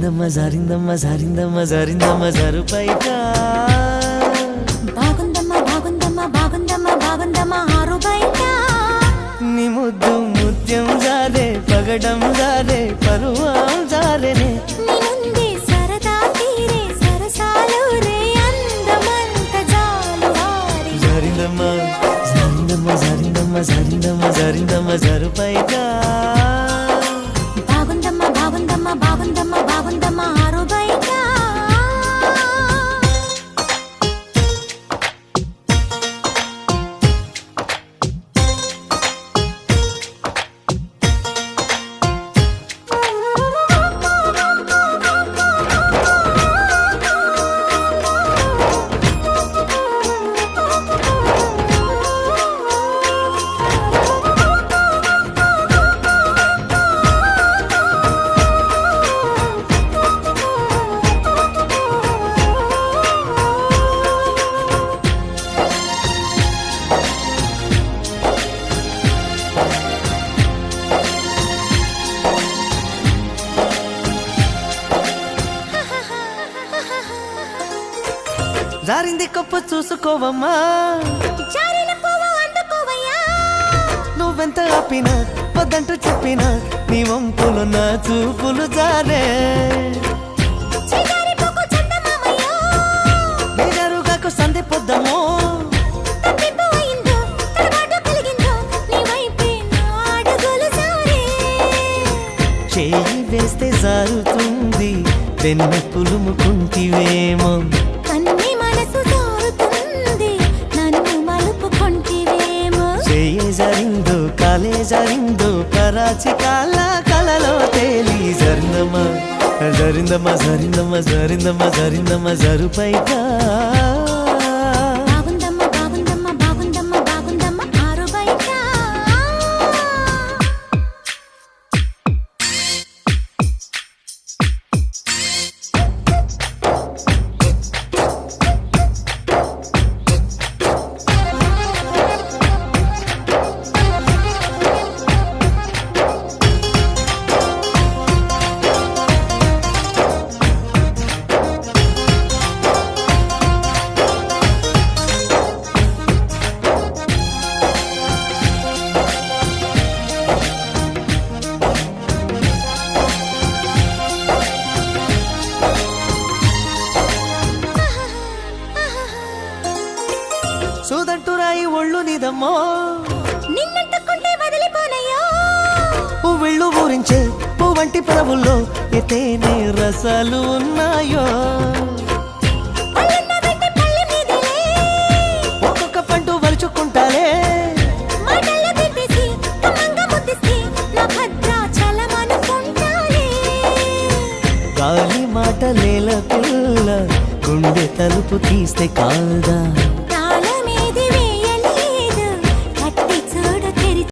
జారిందమ్మ జారిందమ్మ జారిందమ్మ జరుపైట బాగుందమ్మ బాగుందమ్మ బాగుందమ్మ బాగుందమ్మ ఆరు బయట నీ ముద్దు ముత్యం జారే పగడం జారే పరువం జారేనే నీ నుండి సరదా తీరే సరసాలు రే అందమంత జాలు వారి జారిందమ్మ జారిందమ్మ జారిందమ్మ జారిందమ్మ జారిందమ్మ జరుపైట బాగుందమ్మ బాగుందమ్మ బాగుందమ్మ బాగుందమ్మ ఆరు బయట జారింది కప్పు చూసుకోవమ్మా జారిన పువ్వు అందుకోవయ్యా నువ్వెంత ఆపినా వద్దంటూ చెప్పినా నీ వంపులు నా చూపులు జారే చిగారి పువ్వు చందమామయ్యో నిజరుగాకు సంధి పొద్దమో తప్పిపో అయిందో తడబాటు కలిగిందో నీ వైపే నా అడుగులు సారే చేయి వేస్తే జారుతుంది వెన్నె పులుముకుంటివేమో కన్ని మనసు జారుతుంది నన్ను మలుపుకొంటివేమో చేయి జారిందో కాలే జారిందో కరాచి కాల కలలో తేలి జరిందమ్మ జరిందమ్మ జరిందమ్మ జరిందమ్మ జరిందమ్మ జరుపైట బాగుందమ్మ బాగుందమ్మ బాగుందమ్మ బాగుందమ్మ ఆరు బయట సూదంటూ రాయి ఒళ్ళు నీదమ్మో నిన్నంటుకుంటే వదిలిపోనయ్యో పువ్విళ్ళు ఊరించే పువ్వంటి పరవుల్లో ఎతేనే రసాలు ఉన్నాయో పళ్ళన్న వెంట పళ్ళె మీదలే ఒక్కొక్క పండు వలుచుకుంటాలే మాటల్లో తిట్టేసి కమ్మంగా ముద్దిస్తే నా భద్రాచలమనుకుంటాలే గాలి మాటలేల పిల్ల గుండె తలుపు తీస్తే కాదా